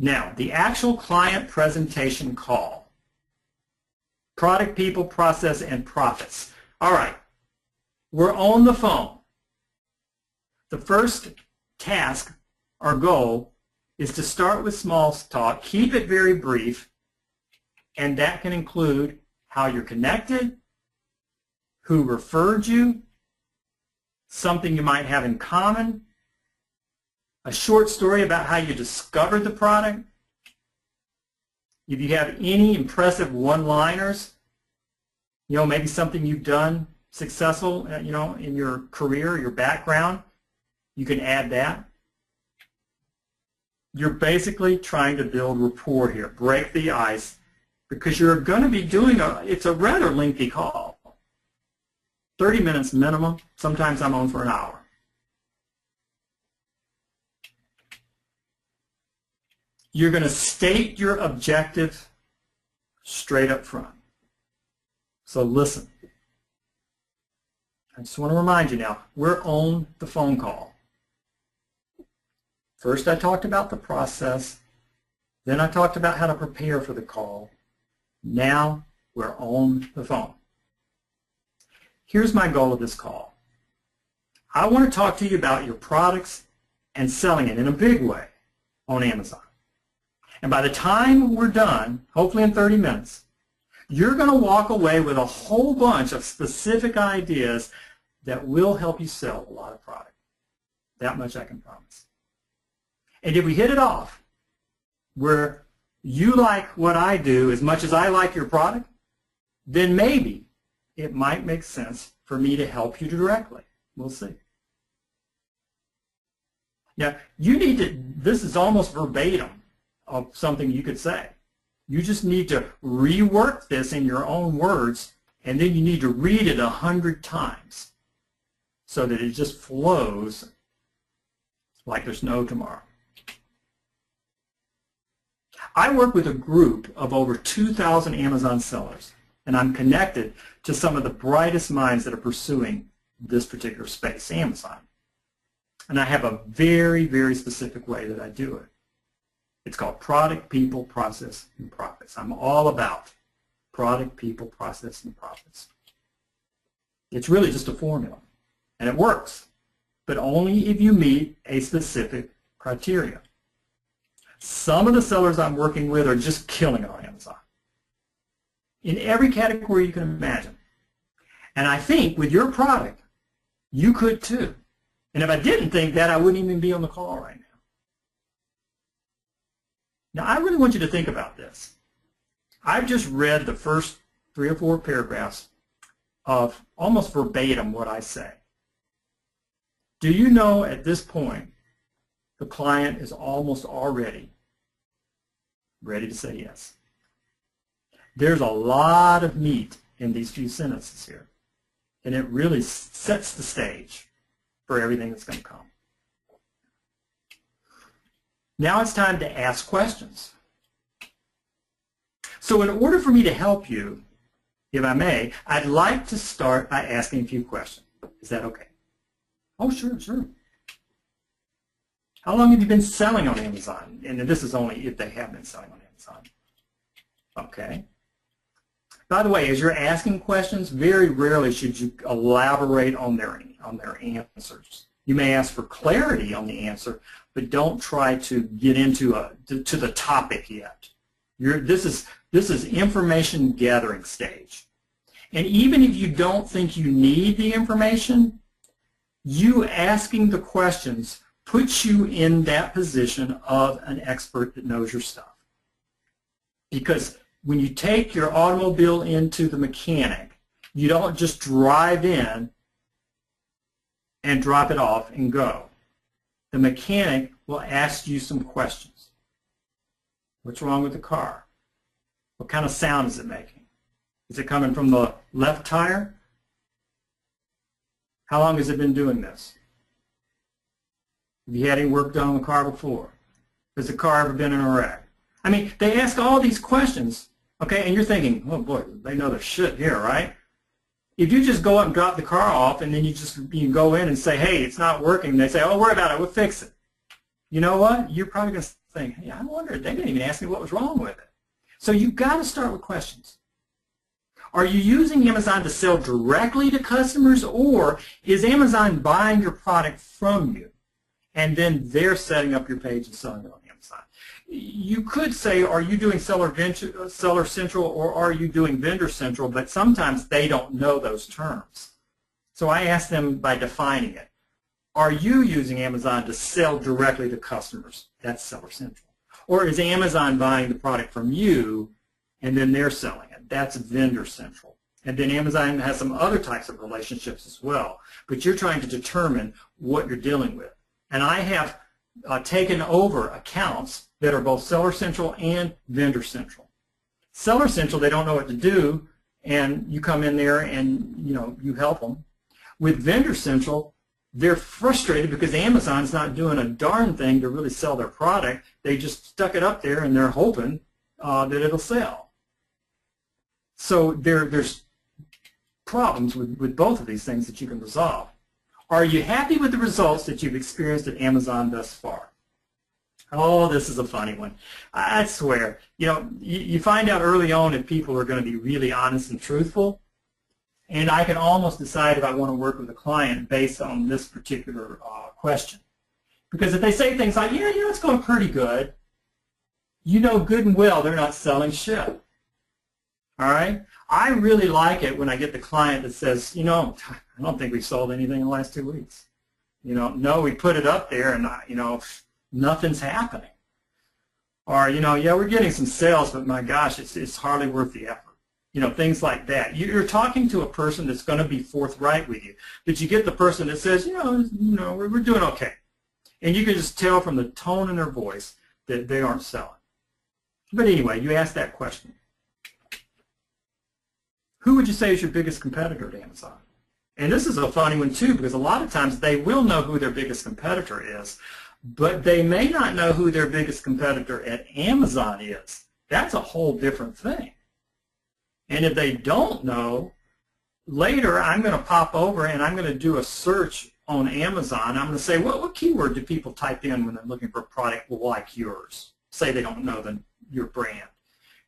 Now, the actual client presentation call. Product, people, process, and profits. All right, we're on the phone. The first task or goal is to start with small talk, keep it very brief, and that can include how you're connected, who referred you, something you might have in common, a short story about how you discovered the product. If you have any impressive one-liners, maybe something you've done successful, in your career, your background, you can add that. You're basically trying to build rapport here, break the ice, because you're going to be doing it's a rather lengthy call. 30 minutes minimum. Sometimes I'm on for an hour. You're going to state your objective straight up front. So listen. I just want to remind you now, we're on the phone call. First I talked about the process, then I talked about how to prepare for the call. Now we're on the phone. Here's my goal of this call. I want to talk to you about your products and selling it in a big way on Amazon. And by the time we're done, hopefully in 30 minutes, you're going to walk away with a whole bunch of specific ideas that will help you sell a lot of product. That much I can promise. And if we hit it off, where you like what I do as much as I like your product, then maybe it might make sense for me to help you directly. We'll see. Now, you need to, this is almost verbatim of something you could say. You just need to rework this in your own words, and then you need to read it 100 times so that it just flows like there's no tomorrow. I work with a group of over 2,000 Amazon sellers, and I'm connected to some of the brightest minds that are pursuing this particular space, Amazon. And I have a very, very specific way that I do it. It's called product, people, process, and profits. I'm all about product, people, process, and profits. It's really just a formula, and it works, but only if you meet a specific criteria. Some of the sellers I'm working with are just killing it on Amazon in every category you can imagine. And I think with your product, you could too. And if I didn't think that, I wouldn't even be on the call right now. Now, I really want you to think about this. I've just read the first 3 or 4 paragraphs of almost verbatim what I say. Do you know at this point the client is almost already ready to say yes? There's a lot of meat in these few sentences here, and it really sets the stage for everything that's going to come. Now it's time to ask questions. So in order for me to help you, if I may, I'd like to start by asking a few questions. Is that okay? Oh, sure, sure. How long have you been selling on Amazon? And this is only if they have been selling on Amazon. Okay. By the way, as you're asking questions, very rarely should you elaborate on their answers. You may ask for clarity on the answer, but don't try to get into to the topic yet. This is information gathering stage. And even if you don't think you need the information, you asking the questions puts you in that position of an expert that knows your stuff. Because when you take your automobile into the mechanic, you don't just drive in and drop it off and go. The mechanic will ask you some questions. What's wrong with the car? What kind of sound is it making? Is it coming from the left tire? How long has it been doing this? Have you had any work done on the car before? Has the car ever been in a wreck? I mean, they ask all these questions, okay, and you're thinking, oh boy, they know their shit here, right? If you just go up and drop the car off and then you go in and say, hey, it's not working, they say, oh, worry about it, we'll fix it. You know what? You're probably going to think, hey, I wonder, they didn't even ask me what was wrong with it. So you've got to start with questions. Are you using Amazon to sell directly to customers, or is Amazon buying your product from you and then they're setting up your page and selling it on Amazon? You could say, are you doing Seller Central or are you doing Vendor Central, but sometimes they don't know those terms. So I ask them by defining it. Are you using Amazon to sell directly to customers? That's Seller Central. Or is Amazon buying the product from you and then they're selling it? That's Vendor Central. And then Amazon has some other types of relationships as well. But you're trying to determine what you're dealing with. And I have taken over accounts that are both Seller Central and Vendor Central. Seller Central, they don't know what to do, and you come in there and you help them. With Vendor Central, they're frustrated because Amazon's not doing a darn thing to really sell their product. They just stuck it up there and they're hoping that it'll sell. So there's problems with both of these things that you can resolve. Are you happy with the results that you've experienced at Amazon thus far? Oh, this is a funny one. I swear, you find out early on if people are going to be really honest and truthful, and I can almost decide if I want to work with a client based on this particular question. Because if they say things like, yeah, it's going pretty good, good and well they're not selling shit. All right? I really like it when I get the client that says, I don't think we sold anything in the last 2 weeks. No, we put it up there and, nothing's happening. Or, yeah, we're getting some sales, but my gosh, it's hardly worth the effort. Things like that. You're talking to a person that's going to be forthright with you. But you get the person that says, we're doing okay. And you can just tell from the tone in their voice that they aren't selling. But anyway, you ask that question. Who would you say is your biggest competitor at Amazon? And this is a funny one too, because a lot of times they will know who their biggest competitor is, but they may not know who their biggest competitor at Amazon is. That's a whole different thing. And if they don't know, later I'm going to pop over and I'm going to do a search on Amazon. I'm going to say, what keyword do people type in when they're looking for a product like yours? Say they don't know your brand.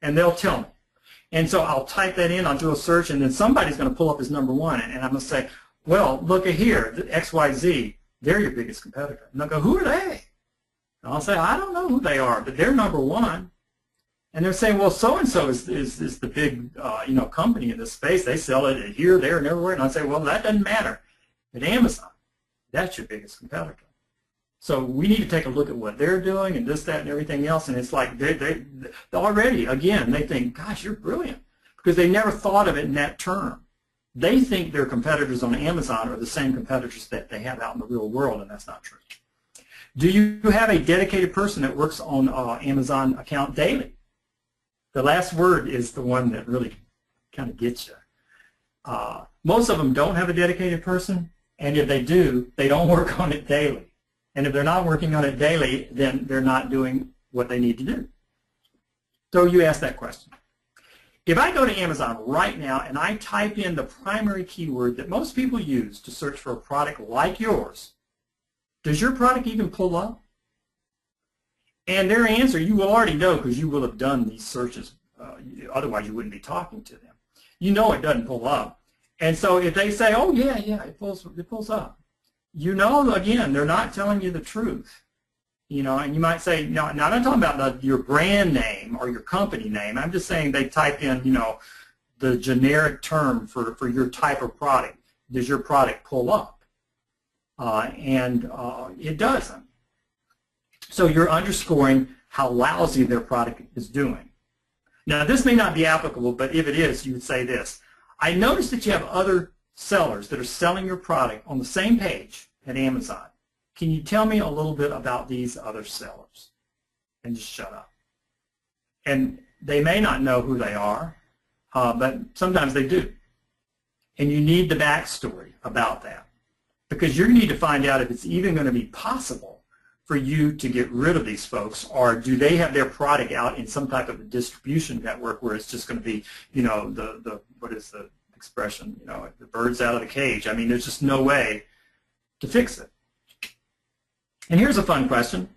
And they'll tell me. And so I'll type that in, I'll do a search, and then somebody's going to pull up as #1, and I'm going to say, well, look at here, XYZ, they're your biggest competitor. And they'll go, who are they? And I'll say, I don't know who they are, but they're #1. And they're saying, well, so-and-so is the big company in this space. They sell it here, there, and everywhere. And I say, well, that doesn't matter. At Amazon, that's your biggest competitor. So we need to take a look at what they're doing and this, that, and everything else. And it's like they already, again, they think, gosh, you're brilliant, because they never thought of it in that term. They think their competitors on Amazon are the same competitors that they have out in the real world, and that's not true. Do you have a dedicated person that works on Amazon account daily? The last word is the one that really kind of gets you. Most of them don't have a dedicated person, and if they do, they don't work on it daily. And if they're not working on it daily, then they're not doing what they need to do. So you ask that question. If I go to Amazon right now and I type in the primary keyword that most people use to search for a product like yours, does your product even pull up? And their answer, you will already know because you will have done these searches. Otherwise, you wouldn't be talking to them. You know it doesn't pull up. And so if they say, oh, yeah, it pulls up. Again, they're not telling you the truth. And you might say, no, now I'm not talking about your brand name or your company name. I'm just saying they type in, the generic term for your type of product. Does your product pull up? And it doesn't. So you're underscoring how lousy their product is doing. Now, this may not be applicable, but if it is, you would say this. I noticed that you have other sellers that are selling your product on the same page at Amazon. Can you tell me a little bit about these other sellers? And just shut up. And they may not know who they are, but sometimes they do. And you need the backstory about that, because you need to find out if it's even going to be possible for you to get rid of these folks, or do they have their product out in some type of a distribution network where it's just going to be, what is the expression, the bird's out of the cage. I mean, there's just no way to fix it. And here's a fun question.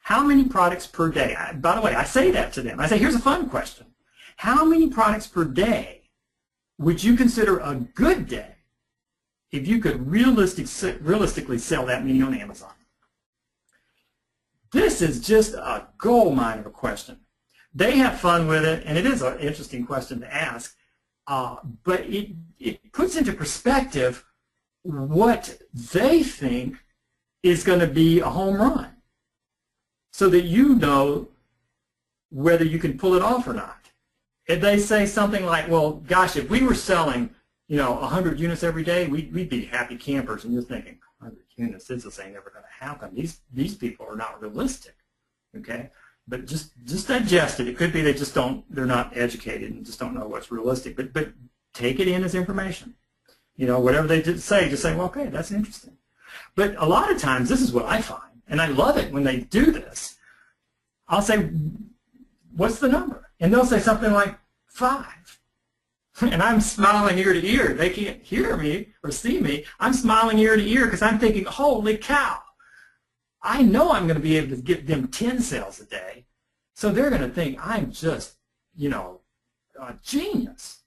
How many products per day? By the way, I say that to them. I say, here's a fun question. How many products per day would you consider a good day if you could realistically sell that many on Amazon? This is just a gold mine of a question. They have fun with it, and it is an interesting question to ask, but it puts into perspective what they think is going to be a home run, so that you know whether you can pull it off or not. If they say something like, well, gosh, if we were selling, 100 units every day, we'd be happy campers. And you're thinking, 100 units, this ain't never going to happen. These people are not realistic, okay? But just digest it. It could be they're not educated and just don't know what's realistic. But take it in as information. Whatever they say, just say, well, okay, that's interesting. But a lot of times, this is what I find, and I love it when they do this. I'll say, what's the number? And they'll say something like 5. And I'm smiling ear to ear. They can't hear me or see me. I'm smiling ear to ear because I'm thinking, holy cow, I know I'm going to be able to get them 10 sales a day. So they're going to think I'm just, a genius.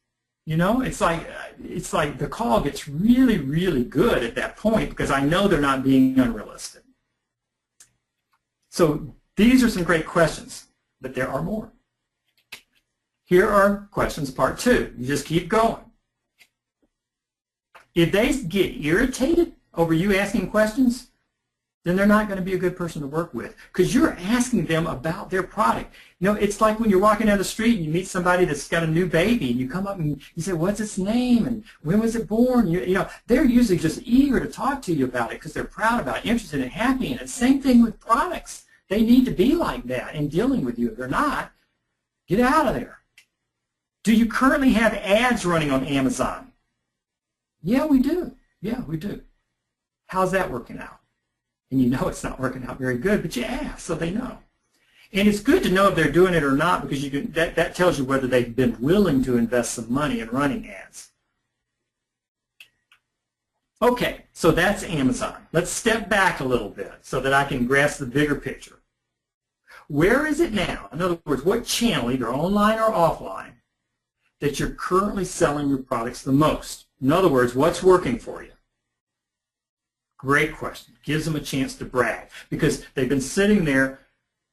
It's like the call gets really, really good at that point because I know they're not being unrealistic. So these are some great questions, but there are more. Here are questions part 2. You just keep going. If they get irritated over you asking questions, then they're not going to be a good person to work with because you're asking them about their product. It's like when you're walking down the street and you meet somebody that's got a new baby and you come up and you say, what's its name and when was it born? They're usually just eager to talk to you about it because they're proud about it, interested and happy in it. Same thing with products. They need to be like that in dealing with you. If they're not, get out of there. Do you currently have ads running on Amazon? Yeah, we do. Yeah, we do. How's that working out? And it's not working out very good, but you ask so they know. And it's good to know if they're doing it or not because that tells you whether they've been willing to invest some money in running ads. Okay, so that's Amazon. Let's step back a little bit so that I can grasp the bigger picture. Where is it now? In other words, what channel, either online or offline, that you're currently selling your products the most? In other words, what's working for you? Great question. Gives them a chance to brag because they've been sitting there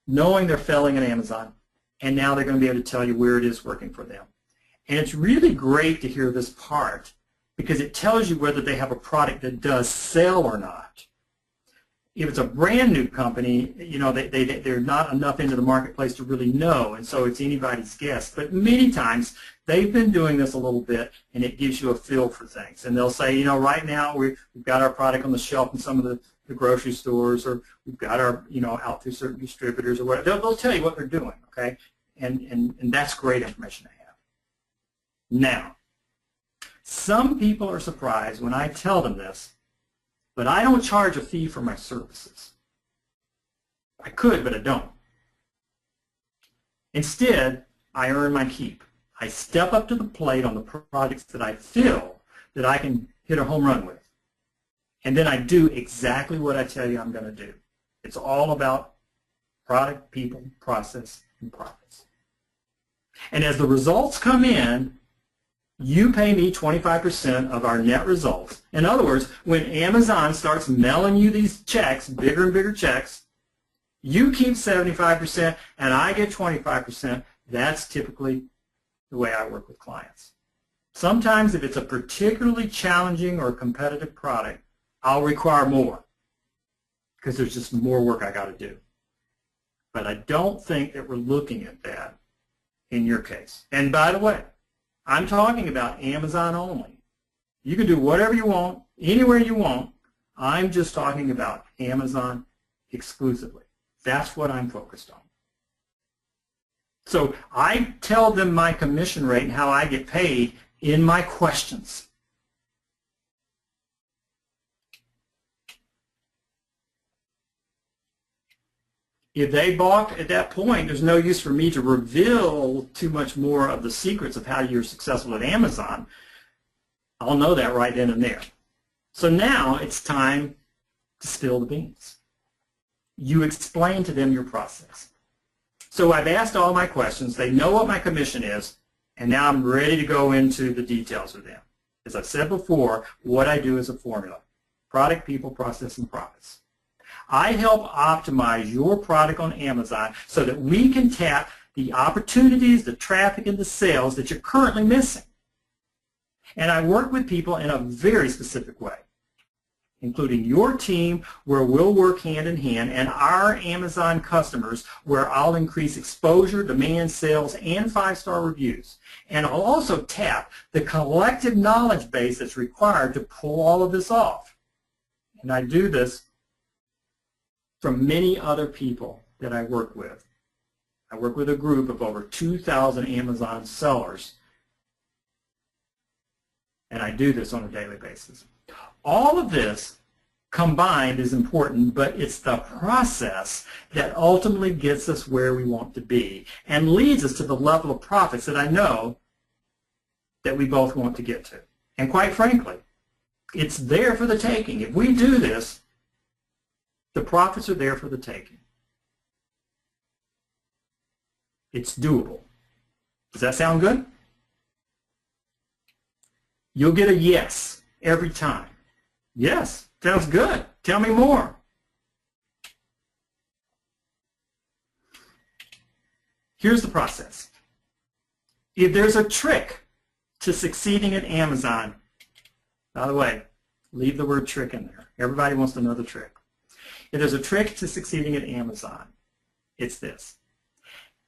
knowing they're failing at Amazon, and now they're going to be able to tell you where it is working for them. And it's really great to hear this part because it tells you whether they have a product that does sell or not. If it's a brand new company, they're not enough into the marketplace to really know, and so it's anybody's guess. But many times, they've been doing this a little bit, and it gives you a feel for things. And they'll say, right now we've got our product on the shelf in some of the grocery stores, or we've got our, out through certain distributors or whatever. They'll tell you what they're doing, okay? And that's great information to have. Now, some people are surprised when I tell them this, but I don't charge a fee for my services. I could, but I don't. Instead, I earn my keep. I step up to the plate on the projects that I feel that I can hit a home run with. And then I do exactly what I tell you I'm going to do. It's all about product, people, process, and profits. And as the results come in, you pay me 25% of our net results. In other words, when Amazon starts mailing you these checks, bigger and bigger checks, you keep 75% and I get 25%. That's typically the way I work with clients. Sometimes if it's a particularly challenging or competitive product, I'll require more because there's just more work I got to do. But I don't think that we're looking at that in your case. And by the way, I'm talking about Amazon only. You can do whatever you want, anywhere you want. I'm just talking about Amazon exclusively. That's what I'm focused on. So I tell them my commission rate and how I get paid in my questions. If they balk at that point, there's no use for me to reveal too much more of the secrets of how you're successful at Amazon. I'll know that right then and there. So now it's time to spill the beans. you explain to them your process. So I've asked all my questions. They know what my commission is, and now I'm ready to go into the details with them. As I've said before, what I do is a formula: product, people, process, and profits. I help optimize your product on Amazon so that we can tap the opportunities, the traffic, and the sales that you're currently missing. And I work with people in a very specific way, including your team, where we'll work hand in hand, and our Amazon customers, where I'll increase exposure, demand, sales, and 5-star reviews. And I'll also tap the collective knowledge base that's required to pull all of this off. And I do this from many other people that I work with. I work with a group of over 2,000 Amazon sellers, and I do this on a daily basis. All of this combined is important, but it's the process that ultimately gets us where we want to be and leads us to the level of profits that I know that we both want to get to. And quite frankly, it's there for the taking. If we do this, the profits are there for the taking. It's doable. Does that sound good? You'll get a yes every time. Yes, sounds good. Tell me more. Here's the process. If there's a trick to succeeding at Amazon, by the way, leave the word trick in there. Everybody wants to know the trick. If there's a trick to succeeding at Amazon, it's this.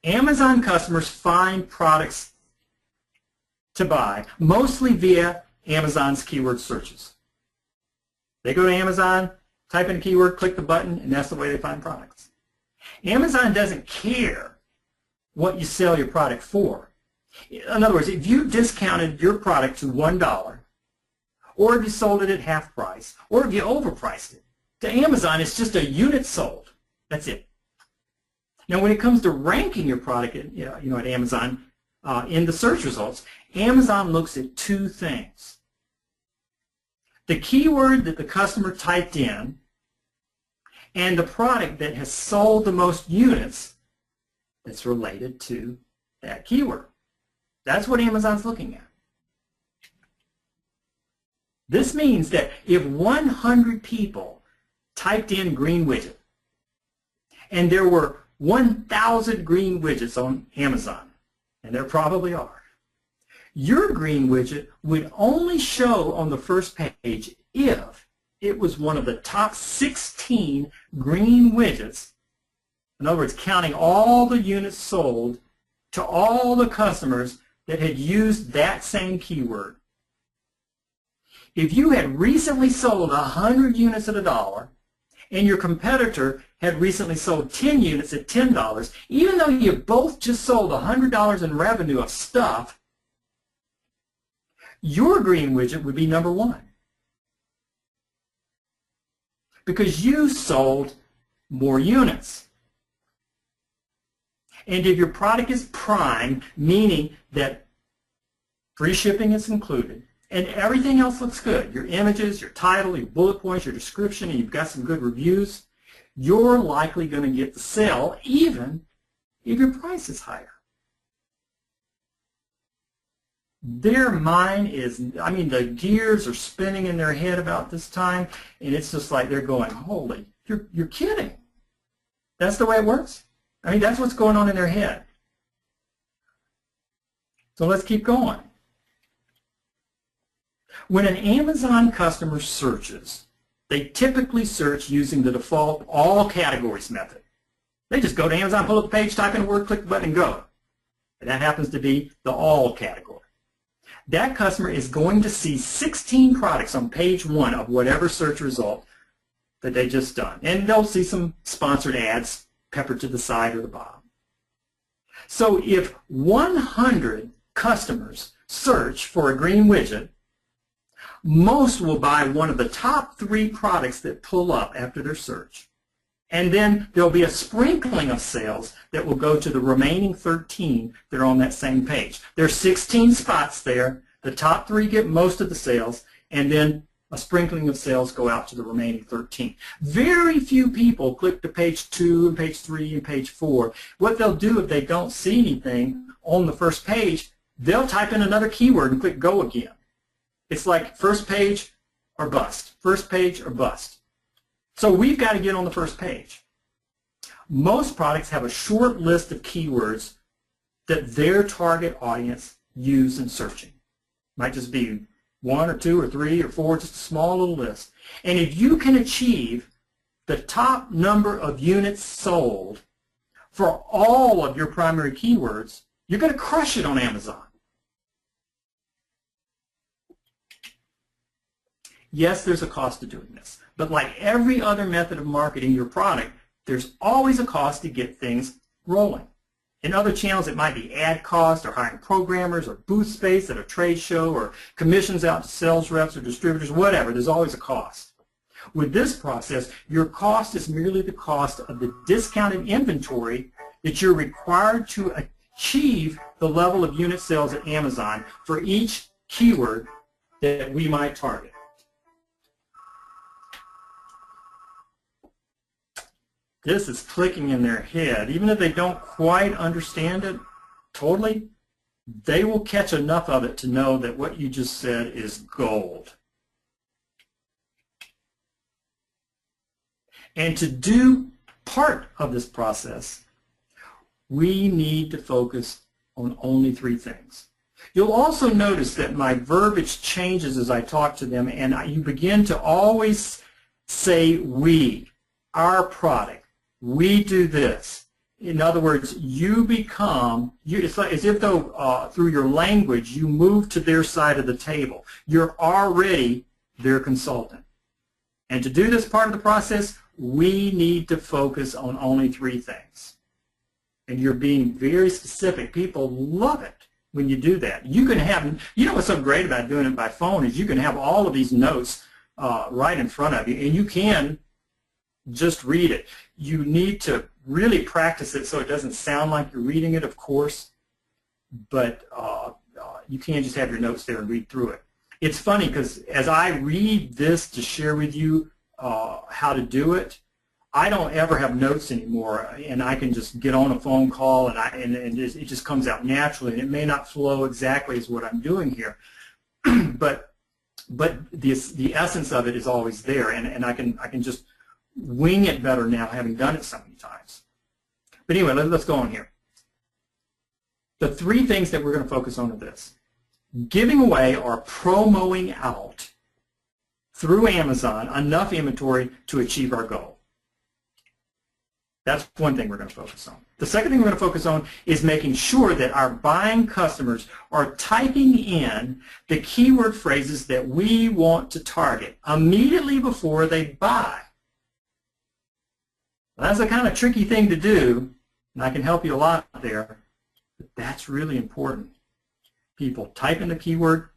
Amazon customers find products to buy mostly via Amazon's keyword searches. They go to Amazon, type in a keyword, click the button, and that's the way they find products. Amazon doesn't care what you sell your product for. In other words, if you discounted your product to $1, or if you sold it at half price, or if you overpriced it, to Amazon, it's just a unit sold. That's it. Now, when it comes to ranking your product at Amazon in the search results, Amazon looks at two things. The keyword that the customer typed in and the product that has sold the most units that's related to that keyword. That's what Amazon's looking at. This means that if 100 people typed in green widget, and there were 1,000 green widgets on Amazon, and there probably are, your green widget would only show on the first page if it was one of the top 16 green widgets, in other words, counting all the units sold to all the customers that had used that same keyword. If you had recently sold 100 units at $1, and your competitor had recently sold 10 units at $10, even though you both just sold $100 in revenue of stuff, your green widget would be number one. Because you sold more units. And if your product is prime, meaning that free shipping is included, and everything else looks good, your images, your title, your bullet points, your description, and you've got some good reviews, you're likely going to get the sale even if your price is higher. Their mind is, I mean, the gears are spinning in their head about this time, and it's just like they're going, holy, you're kidding. That's the way it works? I mean, that's what's going on in their head. So let's keep going. When an Amazon customer searches, they typically search using the default all categories method. They just go to Amazon, pull up the page, type in a word, click the button, and go. And that happens to be the all category. That customer is going to see 16 products on page 1 of whatever search result that they just done. And they'll see some sponsored ads peppered to the side or the bottom. So if 100 customers search for a green widget, most will buy one of the top 3 products that pull up after their search. And then there'll be a sprinkling of sales that will go to the remaining 13 that are on that same page. There's 16 spots there. The top 3 get most of the sales, and then a sprinkling of sales go out to the remaining 13. Very few people click to page 2 and page 3 and page 4. What they'll do if they don't see anything on the first page, they'll type in another keyword and click go again. It's like first page or bust, first page or bust. So we've got to get on the first page. Most products have a short list of keywords that their target audience use in searching. Might just be 1 or 2 or 3 or 4, just a small little list. And if you can achieve the top number of units sold for all of your primary keywords, you're going to crush it on Amazon. Yes, there's a cost to doing this, but like every other method of marketing your product, there's always a cost to get things rolling. In other channels, it might be ad cost or hiring programmers or booth space at a trade show or commissions out to sales reps or distributors, whatever. There's always a cost. With this process, your cost is merely the cost of the discounted inventory that you're required to achieve the level of unit sales at Amazon for each keyword that we might target. This is clicking in their head. Even if they don't quite understand it totally, they will catch enough of it to know that what you just said is gold. And to do part of this process, we need to focus on only 3 things. You'll also notice that my verbiage changes as I talk to them, and you begin to always say we, our product. We do this. In other words, you become, it's like as if though through your language you move to their side of the table. You're already their consultant. And to do this part of the process, we need to focus on only 3 things. And you're being very specific. People love it when you do that. You can have, you know what's so great about doing it by phone is you can have all of these notes right in front of you, and you can just read it. You need to really practice it so it doesn't sound like you're reading it, of course, but you can't just have your notes there and read through it. It's funny because as I read this to share with you how to do it, I don't ever have notes anymore, and I can just get on a phone call and it just comes out naturally, and it may not flow exactly as what I'm doing here, but the essence of it is always there, and I can just wing it better now, having done it so many times. But anyway, let's go on here. The 3 things that we're going to focus on are this: giving away or promoting out through Amazon enough inventory to achieve our goal. That's one thing we're going to focus on. The second thing we're going to focus on is making sure that our buying customers are typing in the keyword phrases that we want to target immediately before they buy. That's a kind of tricky thing to do, and I can help you a lot there, but that's really important. People type in the keyword,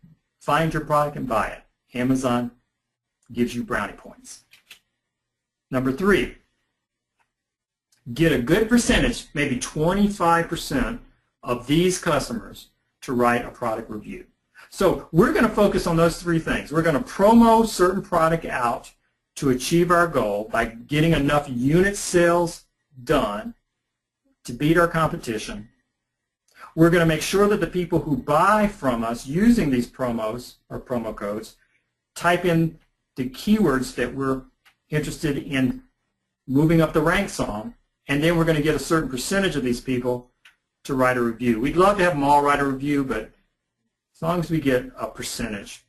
find your product, and buy it. Amazon gives you brownie points. Number 3, get a good percentage, maybe 25% of these customers to write a product review. So we're going to focus on those 3 things. We're going to promo certain product out to achieve our goal by getting enough unit sales done to beat our competition. We're going to make sure that the people who buy from us using these promos or promo codes type in the keywords that we're interested in moving up the ranks on, and then we're going to get a certain percentage of these people to write a review. We'd love to have them all write a review, but as long as we get a percentage,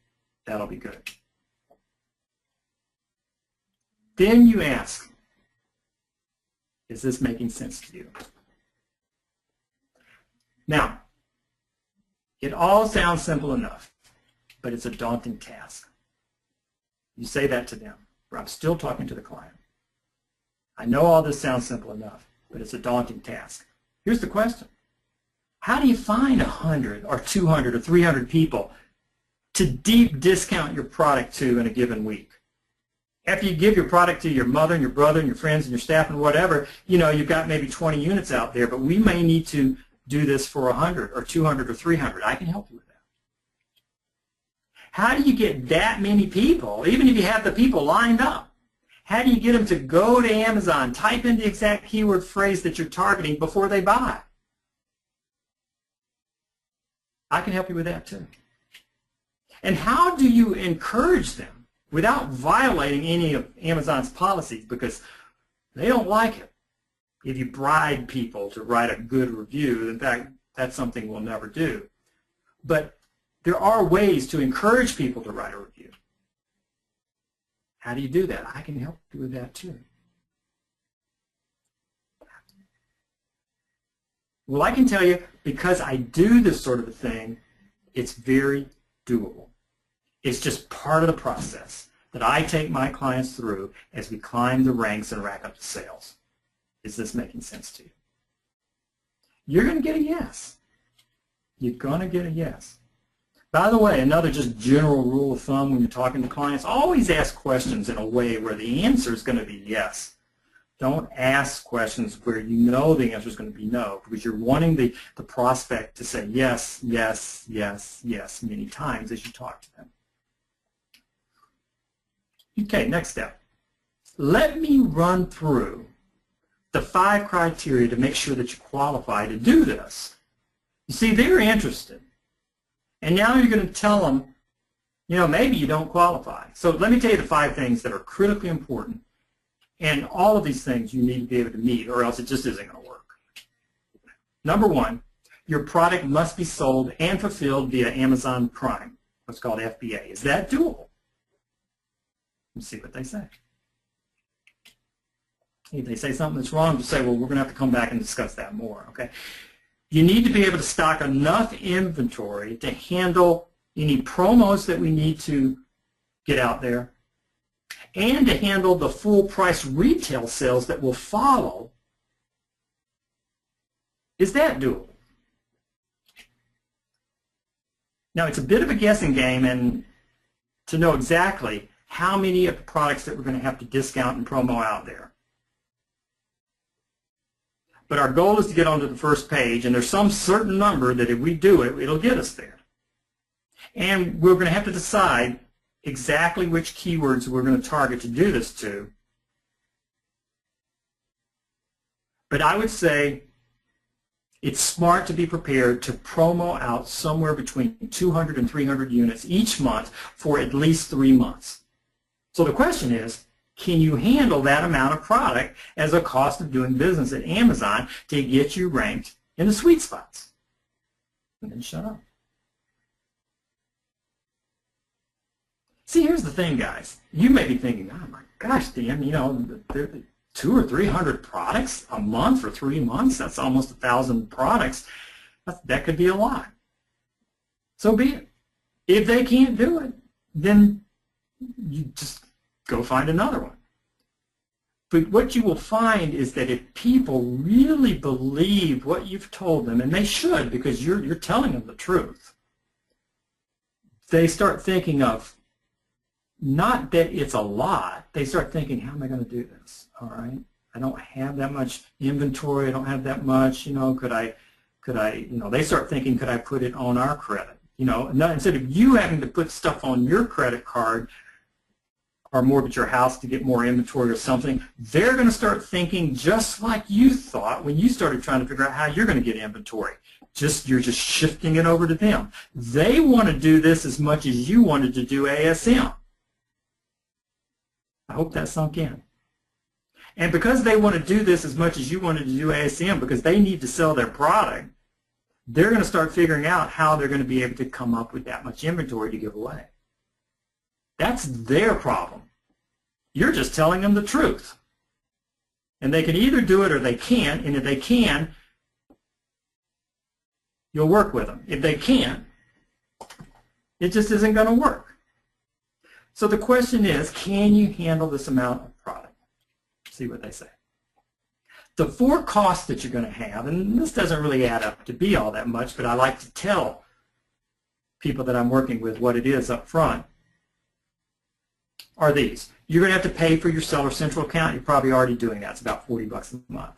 that'll be good. Then you ask, is this making sense to you? Now, it all sounds simple enough, but it's a daunting task. You say that to them, but I'm still talking to the client. I know all this sounds simple enough, but it's a daunting task. Here's the question. How do you find 100 or 200 or 300 people to deep discount your product to in a given week? After you give your product to your mother and your brother and your friends and your staff and whatever, you know, you've got maybe 20 units out there, but we may need to do this for 100 or 200 or 300. I can help you with that. How do you get that many people, even if you have the people lined up? How do you get them to go to Amazon, type in the exact keyword phrase that you're targeting before they buy? I can help you with that too. And how do you encourage them without violating any of Amazon's policies, because they don't like it if you bribe people to write a good review. In fact, that's something we'll never do. But there are ways to encourage people to write a review. How do you do that? I can help you with that too. Well, I can tell you, because I do this sort of a thing, it's very doable. It's just part of the process that I take my clients through as we climb the ranks and rack up the sales. Is this making sense to you? You're going to get a yes. You're going to get a yes. By the way, another just general rule of thumb when you're talking to clients, always ask questions in a way where the answer is going to be yes. Don't ask questions where you know the answer is going to be no, because you're wanting the prospect to say yes, yes, yes, yes many times as you talk to them. Okay, next step. Let me run through the 5 criteria to make sure that you qualify to do this. You see, they're interested. And now you're going to tell them, you know, maybe you don't qualify. So let me tell you the 5 things that are critically important. And all of these things you need to be able to meet, or else it just isn't going to work. Number 1, your product must be sold and fulfilled via Amazon Prime, what's called FBA. Is that doable? Let's see what they say. If they say something that's wrong, just say, well, we're going to have to come back and discuss that more. Okay? You need to be able to stock enough inventory to handle any promos that we need to get out there, and to handle the full price retail sales that will follow. Is that doable? Now, it's a bit of a guessing game and to know exactly how many of the products that we're going to have to discount and promo out there. But our goal is to get onto the first page, and there's some certain number that if we do it, it'll get us there. And we're going to have to decide exactly which keywords we're going to target to do this to. But I would say it's smart to be prepared to promo out somewhere between 200 and 300 units each month for at least 3 months. So the question is, can you handle that amount of product as a cost of doing business at Amazon to get you ranked in the sweet spots? And then shut up. See, here's the thing, guys. You may be thinking, oh my gosh, Dan, you know, 200 or 300 products a month for 3 months, that's almost 1,000 products. That could be a lot. So be it. If they can't do it, then you just go find another one. But what you will find is that if people really believe what you've told them, and they should because you're telling them the truth, they start thinking of, not that it's a lot, they start thinking, how am I going to do this? All right, I don't have that much inventory, I don't have that much, you know, could I, you know, they start thinking, could I put it on our credit? You know, instead of you having to put stuff on your credit card or mortgage your house to get more inventory or something, they're going to start thinking just like you thought when you started trying to figure out how you're going to get inventory. You're just shifting it over to them. They want to do this as much as you wanted to do ASM. I hope that sunk in. And because they want to do this as much as you wanted to do ASM, because they need to sell their product, they're going to start figuring out how they're going to be able to come up with that much inventory to give away. That's their problem. You're just telling them the truth. And they can either do it or they can't, and if they can, you'll work with them. If they can't, it just isn't going to work. So the question is, can you handle this amount of product? See what they say. The 4 costs that you're going to have, and this doesn't really add up to be all that much, but I like to tell people that I'm working with what it is up front, are these. You're going to have to pay for your Seller Central account. You're probably already doing that. It's about $40 a month.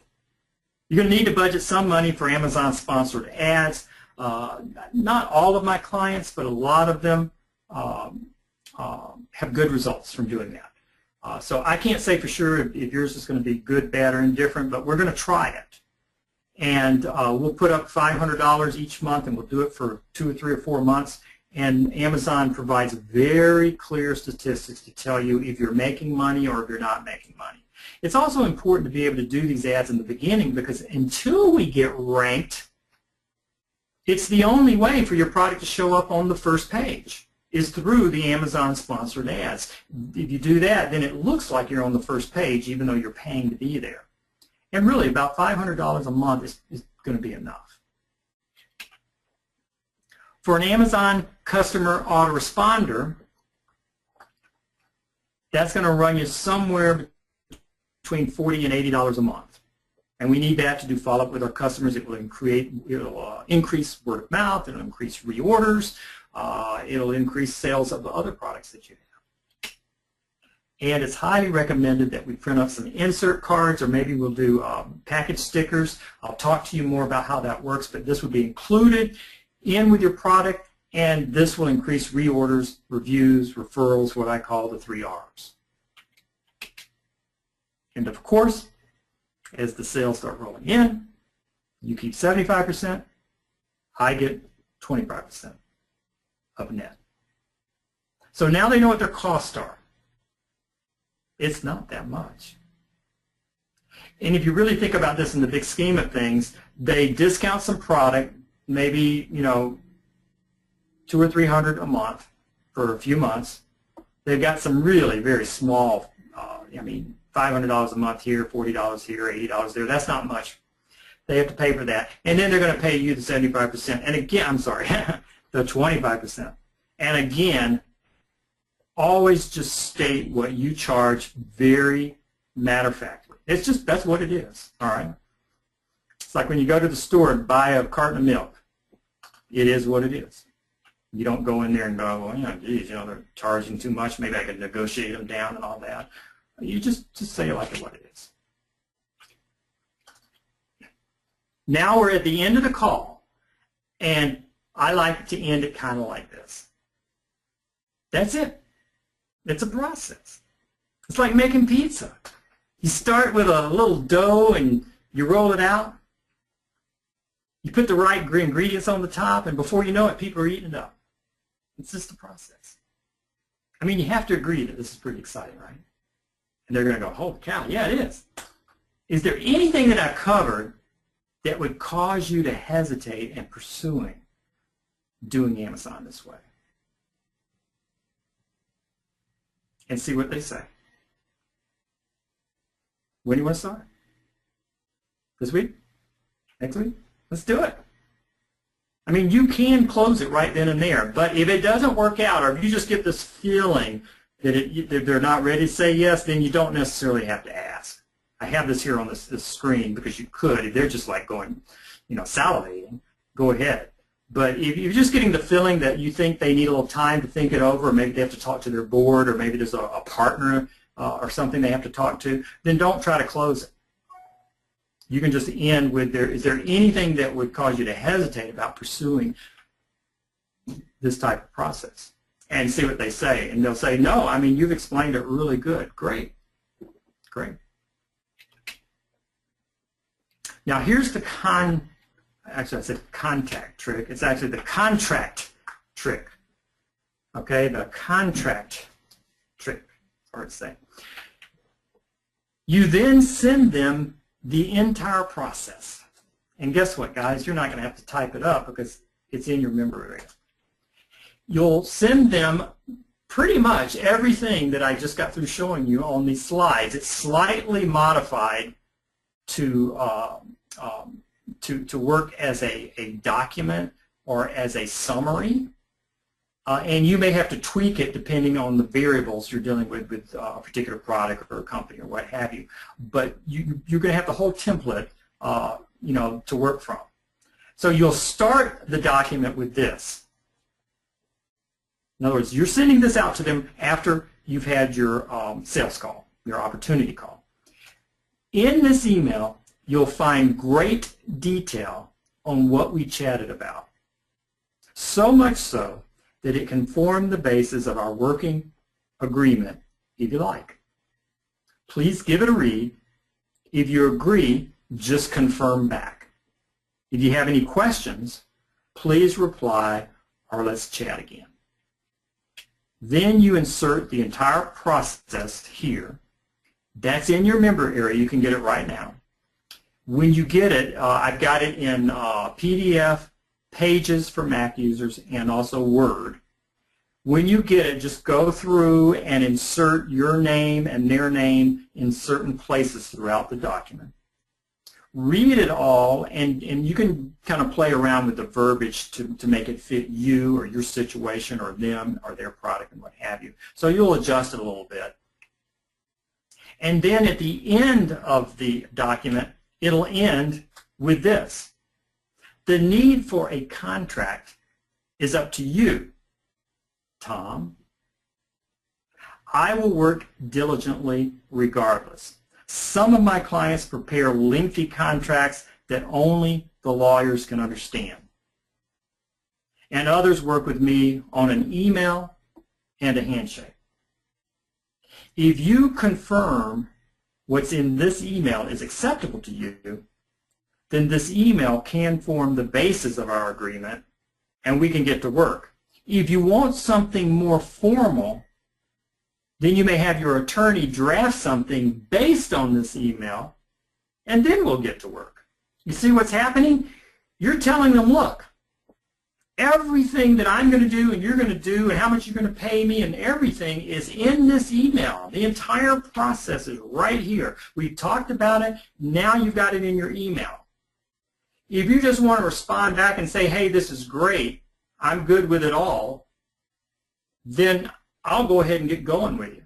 You're going to need to budget some money for Amazon sponsored ads. Not all of my clients, but a lot of them have good results from doing that. So I can't say for sure if yours is going to be good, bad, or indifferent, but we're going to try it. And we'll put up $500 each month, and we'll do it for 2 or 3 or 4 months. And Amazon provides very clear statistics to tell you if you're making money or if you're not making money. It's also important to be able to do these ads in the beginning, because until we get ranked, it's the only way for your product to show up on the first page is through the Amazon sponsored ads. If you do that, then it looks like you're on the first page even though you're paying to be there. And really about $500 a month is going to be enough. For an Amazon customer autoresponder, that's going to run you somewhere between $40 and $80 a month. And we need that to do follow-up with our customers. It will increase word of mouth. It will increase reorders. It will increase sales of the other products that you have. And it's highly recommended that we print up some insert cards, or maybe we'll do package stickers. I'll talk to you more about how that works, but this will be included in with your product, and this will increase reorders, reviews, referrals, what I call the 3 R's. And of course, as the sales start rolling in, you keep 75%, I get 25% of net. So now they know what their costs are. It's not that much. And if you really think about this in the big scheme of things, they discount some product, maybe, you know, $200 or $300 a month for a few months. They've got some really very small, I mean, $500 a month here, $40 here, $80 there. That's not much. They have to pay for that. And then they're going to pay you the 75%. And again, I'm sorry, the 25%. And again, always just state what you charge very matter-of-factly. It's just, that's what it is, all right? It's like when you go to the store and buy a carton of milk. It is what it is. You don't go in there and go, well, you know, geez, you know, they're charging too much. Maybe I could negotiate them down and all that. You just say it like what it is. Now we're at the end of the call, and I like to end it kind of like this. That's it. It's a process. It's like making pizza. You start with a little dough and you roll it out. You put the right ingredients on the top, and before you know it, people are eating it up. It's just a process. I mean, you have to agree that this is pretty exciting, right? And they're going to go, holy cow, yeah, it is. Is there anything that I've covered that would cause you to hesitate in pursuing doing Amazon this way? And see what they say. When do you want to start? This week? Next week? Let's do it. I mean, you can close it right then and there, but if it doesn't work out, or if you just get this feeling that they're not ready to say yes, then you don't necessarily have to ask. I have this here on this screen because you could. If they're just like going, you know, salivating, go ahead. But if you're just getting the feeling that you think they need a little time to think it over, or maybe they have to talk to their board, or maybe there's a partner or something they have to talk to, then don't try to close it. You can just end with, is there anything that would cause you to hesitate about pursuing this type of process? And see what they say. And they'll say, no, I mean, you've explained it really good. Great. Great. Now, here's the actually I said contact trick. It's actually the contract trick. Okay, the contract trick, hard to say. You then send them the entire process. And guess what, guys? You're not going to have to type it up because it's in your memory area. You'll send them pretty much everything that I just got through showing you on these slides. It's slightly modified to work as a document or as a summary. And you may have to tweak it depending on the variables you're dealing with a particular product or a company or what have you. But you're going to have the whole template you know, to work from. So you'll start the document with this. In other words, you're sending this out to them after you've had your sales call, your opportunity call. In this email, you'll find great detail on what we chatted about. So much so that it can form the basis of our working agreement if you like. Please give it a read. If you agree, just confirm back. If you have any questions, please reply or let's chat again. Then you insert the entire process here. That's in your member area. You can get it right now. When you get it, I've got it in PDF, Pages for Mac users, and also Word. When you get it, just go through and insert your name and their name in certain places throughout the document. Read it all, and you can kind of play around with the verbiage to make it fit you or your situation or them or their product and what have you. So you'll adjust it a little bit. And then at the end of the document, it'll end with this. The need for a contract is up to you, Tom. I will work diligently regardless. Some of my clients prepare lengthy contracts that only the lawyers can understand. And others work with me on an email and a handshake. If you confirm what's in this email is acceptable to you, then this email can form the basis of our agreement and we can get to work. If you want something more formal, then you may have your attorney draft something based on this email, and then we'll get to work. You see what's happening? You're telling them, look, everything that I'm going to do and you're going to do and how much you're going to pay me and everything is in this email. The entire process is right here. We've talked about it. Now you've got it in your email. If you just want to respond back and say, hey, this is great, I'm good with it all, then I'll go ahead and get going with you.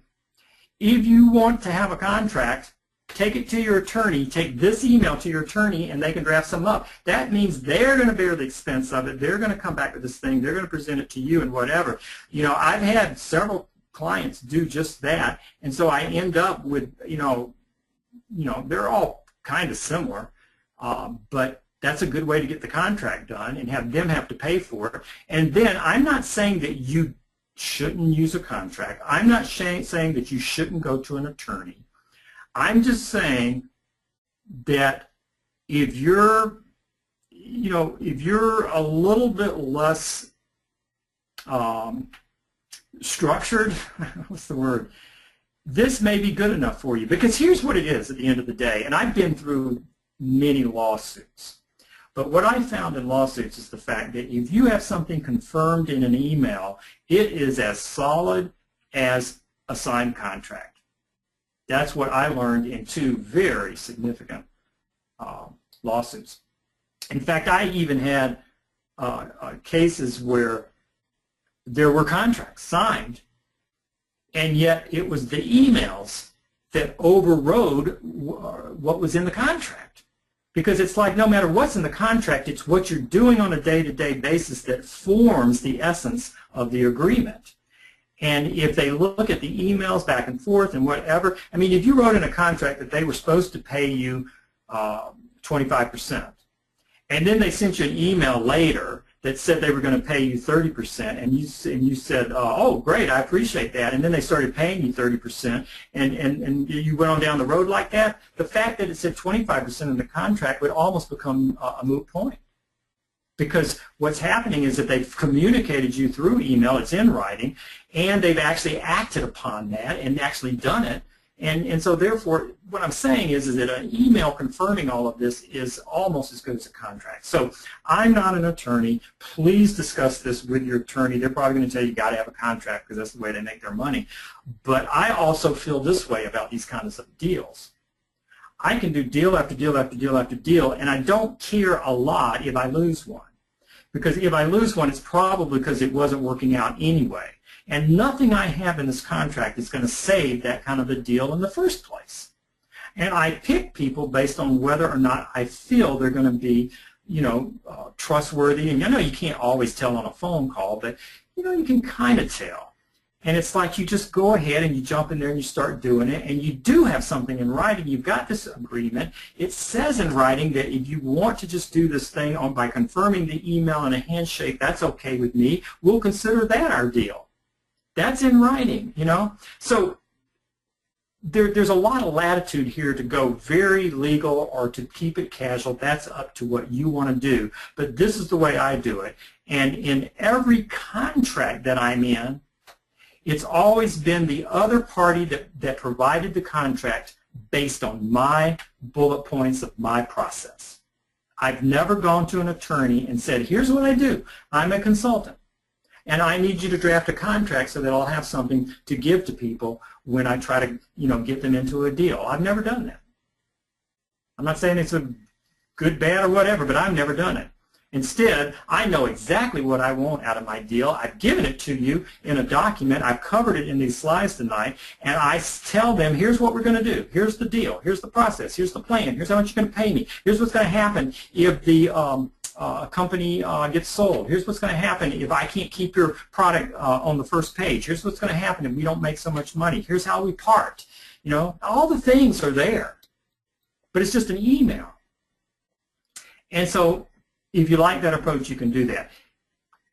If you want to have a contract, take it to your attorney, take this email to your attorney, and they can draft some up. That means they're going to bear the expense of it. They're going to come back with this thing. They're going to present it to you and whatever. You know, I've had several clients do just that, and so I end up with, you know, they're all kind of similar, but that's a good way to get the contract done and have them have to pay for it. And then I'm not saying that you shouldn't use a contract. I'm not saying that you shouldn't go to an attorney. I'm just saying that if you're, if you're a little bit less structured, what's the word? This may be good enough for you, because here's what it is at the end of the day, and I've been through many lawsuits. But what I found in lawsuits is the fact that if you have something confirmed in an email, it is as solid as a signed contract. That's what I learned in 2 very significant lawsuits. In fact, I even had cases where there were contracts signed, and yet it was the emails that overrode what was in the contract. Because it's like no matter what's in the contract, it's what you're doing on a day-to-day basis that forms the essence of the agreement. And if they look at the emails back and forth and whatever, I mean, if you wrote in a contract that they were supposed to pay you 25%, and then they sent you an email later that said they were going to pay you 30%, and you said, oh, great, I appreciate that, and then they started paying you 30%, and you went on down the road like that, the fact that it said 25% in the contract would almost become a moot point. Because what's happening is that they've communicated you through email, it's in writing, and they've actually acted upon that and actually done it. And so therefore, what I'm saying is that an email confirming all of this is almost as good as a contract. So I'm not an attorney. Please discuss this with your attorney. They're probably going to tell you got to have a contract because that's the way they make their money. But I also feel this way about these kinds of deals. I can do deal after deal after deal after deal, and I don't care a lot if I lose one. Because if I lose one, it's probably because it wasn't working out anyway. And nothing I have in this contract is going to save that kind of a deal in the first place. And I pick people based on whether or not I feel they're going to be, trustworthy. And I know you can't always tell on a phone call, but, you can kind of tell. And it's like you just go ahead and you jump in there and you start doing it, and you do have something in writing. You've got this agreement. It says in writing that if you want to just do this thing by confirming the email and a handshake, that's okay with me. We'll consider that our deal. That's in writing, you know. So there's a lot of latitude here to go very legal or to keep it casual. That's up to what you want to do. But this is the way I do it. And in every contract that I'm in, it's always been the other party that provided the contract based on my bullet points of my process. I've never gone to an attorney and said, here's what I do. I'm a consultant, and I need you to draft a contract so that I'll have something to give to people when I try to, you know, get them into a deal. I've never done that. I'm not saying it's a good, bad, or whatever, but I've never done it. Instead, I know exactly what I want out of my deal. I've given it to you in a document. I've covered it in these slides tonight, and I tell them, here's what we're going to do. Here's the deal. Here's the process. Here's the plan. Here's how much you're going to pay me. Here's what's going to happen if the company gets sold. Here's what's going to happen if I can't keep your product on the first page. Here's what's going to happen if we don't make so much money. Here's how we part. You know, all the things are there, but it's just an email. And so if you like that approach, you can do that.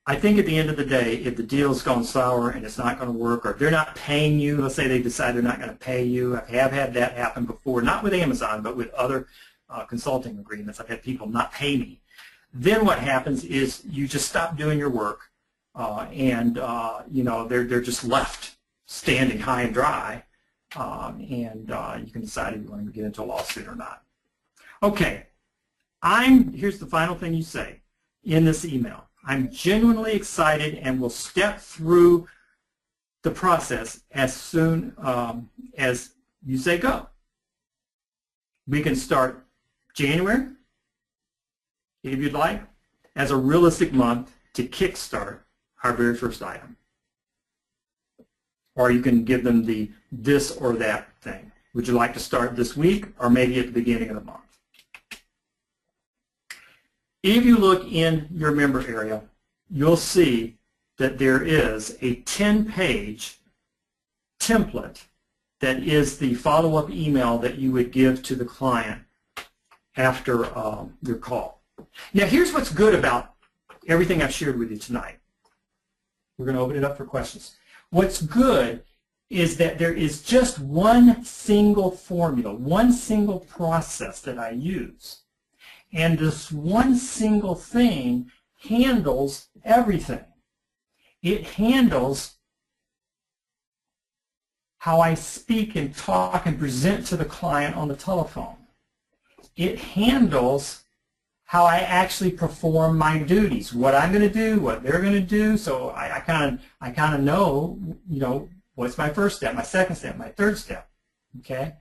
I think at the end of the day, if the deal's gone sour and it's not going to work, or if they're not paying you, let's say they decide they're not going to pay you. I have had that happen before, not with Amazon, but with other consulting agreements. I've had people not pay me. Then what happens is you just stop doing your work, and you know, they're just left standing high and dry, and you can decide if you want to get into a lawsuit or not. Okay. Here's the final thing you say in this email. I'm genuinely excited and will step through the process as soon as you say go. We can start January, if you'd like, as a realistic month to kickstart our very first item. Or you can give them the this or that thing. Would you like to start this week or maybe at the beginning of the month? If you look in your member area, you'll see that there is a 10-page template that is the follow-up email that you would give to the client after your call. Now, here's what's good about everything I've shared with you tonight. We're going to open it up for questions. What's good is that there is just one single formula, one single process that I use. And this one single thing handles everything. It handles how I speak and talk and present to the client on the telephone. It handles how I actually perform my duties, what I'm going to do, what they're going to do. So I kind of know, you know, what's my first step, my second step, my third step. Okay,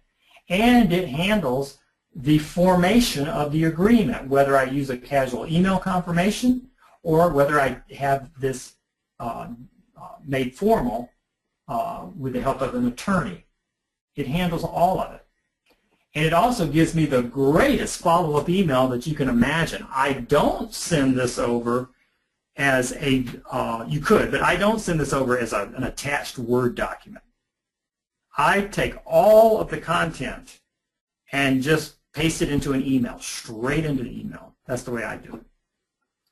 and it handles the formation of the agreement, whether I use a casual email confirmation or whether I have this made formal with the help of an attorney. It handles all of it. And it also gives me the greatest follow-up email that you can imagine. I don't send this over as a, you could, but I don't send this over as an attached Word document. I take all of the content and just paste it into an email, straight into the email. That's the way I do it.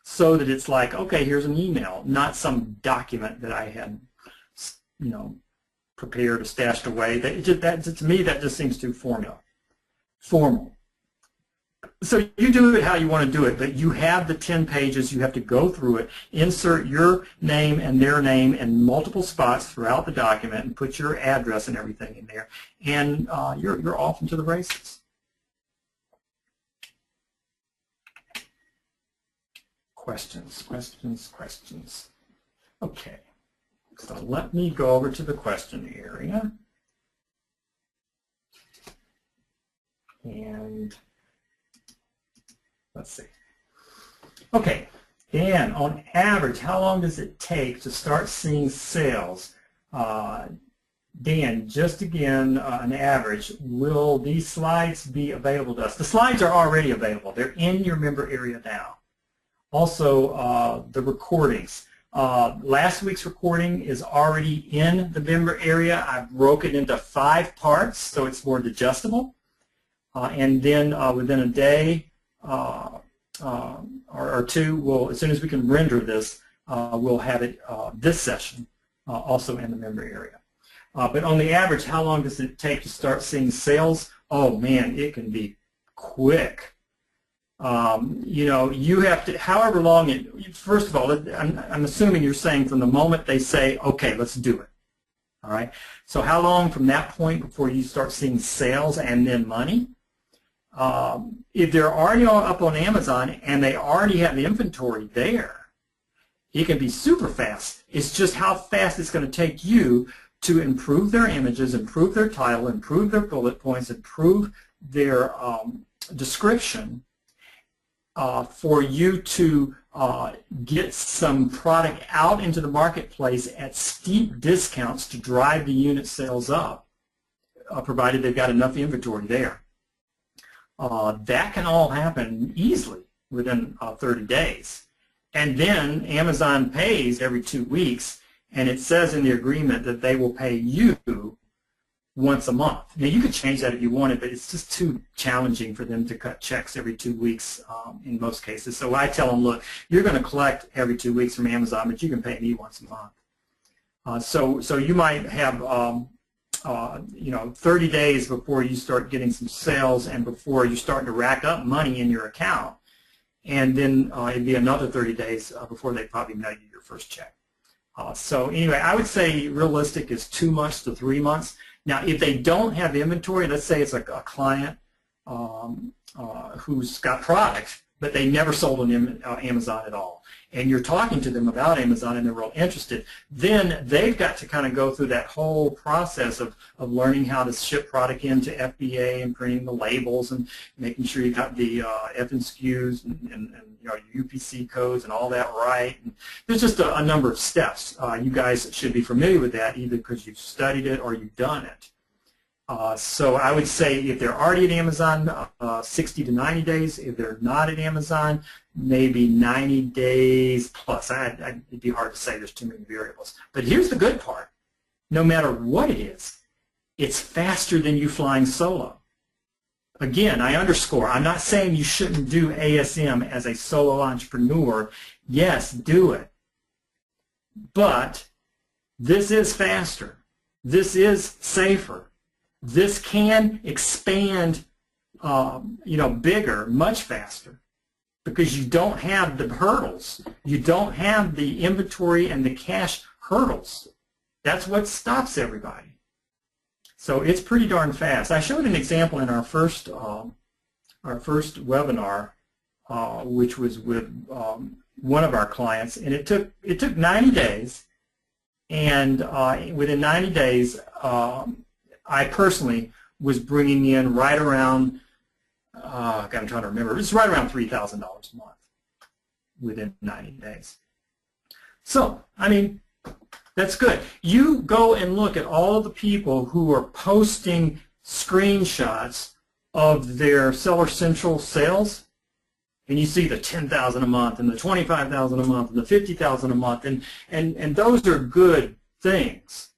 So that it's like, okay, here's an email, not some document that I had, you know, prepared or stashed away. To me, that just seems too formal. So you do it how you want to do it, but you have the 10 pages. You have to go through it, insert your name and their name in multiple spots throughout the document, and put your address and everything in there, and you're off into the races. Questions. Okay, so let me go over to the question area. And let's see. Okay, Dan, on average, how long does it take to start seeing sales? Dan, just again, an average, will these slides be available to us? The slides are already available. They're in your member area now. Also, the recordings. Last week's recording is already in the member area. I've broken it into 5 parts, so it's more digestible. And then within a day or 2, as soon as we can render this, we'll have it this session also in the member area. But on the average, how long does it take to start seeing sales? Oh man, it can be quick. You know, you have to, however long it, first of all, I'm assuming you're saying from the moment they say, okay, let's do it. All right. So how long from that point before you start seeing sales and then money? If they're already up on Amazon and they already have the inventory there, it can be super fast. It's just how fast it's going to take you to improve their images, improve their title, improve their bullet points, improve their description, for you to get some product out into the marketplace at steep discounts to drive the unit sales up, provided they've got enough inventory there. That can all happen easily within 30 days. And then Amazon pays every 2 weeks, and it says in the agreement that they will pay you once a month. Now, you could change that if you wanted, but it's just too challenging for them to cut checks every 2 weeks in most cases. So I tell them, look, you're going to collect every 2 weeks from Amazon, but you can pay me once a month. So you might have you know, 30 days before you start getting some sales and before you start to rack up money in your account. And then it'd be another 30 days before they probably mail you your first check. So anyway, I would say realistic is 2 months to 3 months. Now, if they don't have inventory, let's say it's a client who's got product, but they never sold on Amazon at all, and you're talking to them about Amazon and they're real interested, then they've got to kind of go through that whole process of learning how to ship product into FBA and printing the labels and making sure you got the FNSKUs and you know, UPC codes and all that right. And there's just a number of steps. You guys should be familiar with that either because you've studied it or you've done it. So I would say if they're already at Amazon, 60 to 90 days. If they're not at Amazon, maybe 90 days plus. It'd be hard to say, there's too many variables. But here's the good part. No matter what it is, it's faster than you flying solo. Again, I underscore, I'm not saying you shouldn't do ASM as a solo entrepreneur. Yes, do it. But this is faster. This is safer. This can expand, you know, bigger, much faster, because you don't have the hurdles. You don't have the inventory and the cash hurdles. That's what stops everybody. So it's pretty darn fast. I showed an example in our first webinar, which was with one of our clients, and it took 90 days, and within 90 days. I personally was bringing in right around, I'm trying to remember, it's right around $3,000 a month within 90 days. So, I mean, that's good. You go and look at all of the people who are posting screenshots of their Seller Central sales, and you see the $10,000 a month and the $25,000 a month and the $50,000 a month, and those are good things.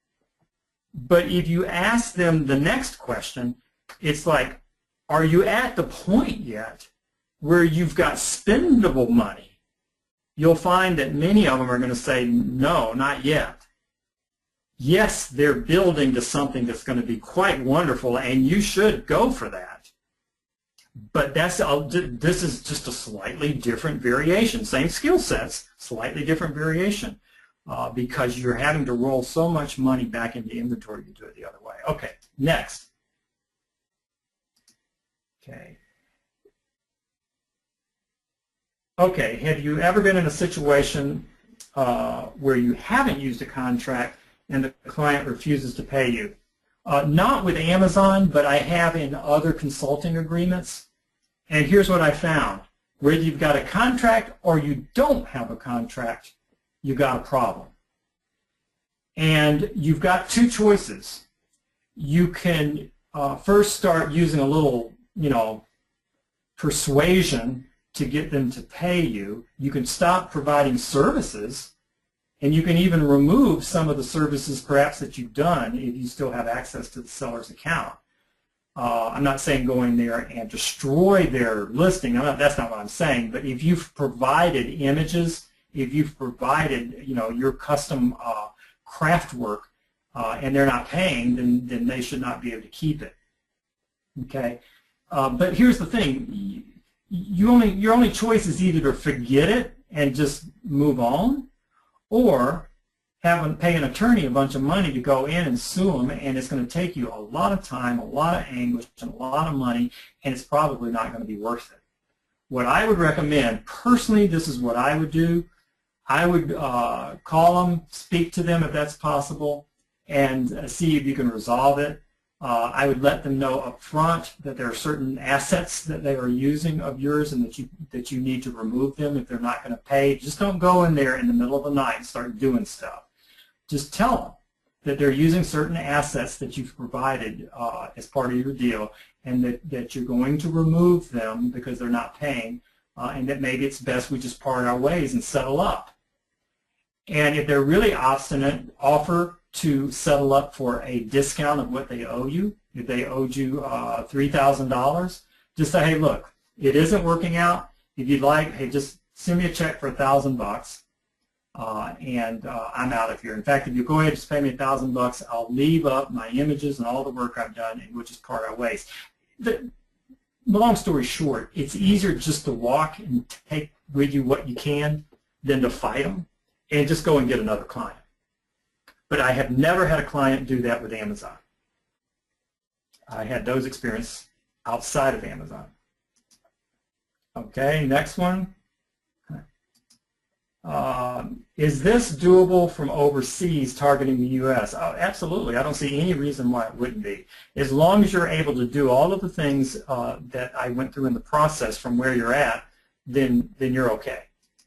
But if you ask them the next question, it's like, are you at the point yet where you've got spendable money? You'll find that many of them are going to say, no, not yet. Yes, they're building to something that's going to be quite wonderful, and you should go for that. But this is just a slightly different variation. Same skill sets, slightly different variation. Because you're having to roll so much money back into inventory to do it the other way. Okay, next. Okay, have you ever been in a situation where you haven't used a contract and the client refuses to pay you? Not with Amazon, but I have in other consulting agreements. And here's what I found. Whether you've got a contract or you don't have a contract, you got a problem. And you've got 2 choices. You can first start using a little, you know, persuasion to get them to pay you. You can stop providing services And you can even remove some of the services perhaps that you've done if you still have access to the seller's account. I'm not saying go in there and destroy their listing. That's not what I'm saying. But if you've provided images, if you've provided, your custom craft work, and they're not paying, then they should not be able to keep it. Okay. But here's the thing: your only choice is either to forget it and just move on, or pay an attorney a bunch of money to go in and sue them, and it's going to take you a lot of time, a lot of anguish, and a lot of money, and it's probably not going to be worth it. What I would recommend, personally, this is what I would do. I would call them, speak to them if that's possible, and see if you can resolve it. I would let them know up front that there are certain assets that they are using of yours and that you need to remove them if they're not going to pay. Just don't go in there in the middle of the night and start doing stuff. Just tell them that they're using certain assets that you've provided as part of your deal, and that you're going to remove them because they're not paying, and that maybe it's best we just part our ways and settle up. And if they're really obstinate, offer to settle up for a discount of what they owe you. If they owed you $3,000, just say, hey, look, it isn't working out. If you'd like, hey, just send me a check for $1,000. And I'm out of here. In fact, if you go ahead and just pay me $1,000, I'll leave up my images and all the work I've done, and we'll just part our ways. Long story short, it's easier just to walk and take with you what you can than to fight them and just go and get another client. But I have never had a client do that with Amazon. I had those experiences outside of Amazon. Okay, next one. Is this doable from overseas targeting the U.S.? Oh, absolutely. I don't see any reason why it wouldn't be. As long as you're able to do all of the things that I went through in the process from where you're at, then you're okay.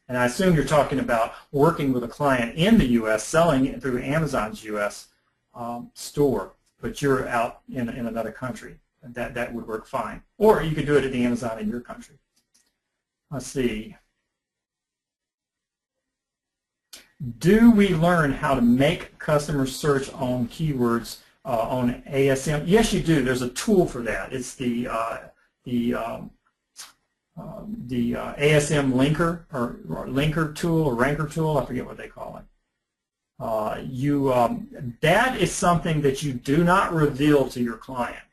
And I assume you're talking about working with a client in the U.S., selling it through Amazon's U.S. Store, but you're out in another country. That would work fine. Or you could do it at the Amazon in your country. Let's see. Do we learn how to make customer search on keywords on ASM? Yes, you do. There's a tool for that. It's the ASM linker or linker tool or ranker tool. I forget what they call it. That is something that you do not reveal to your client.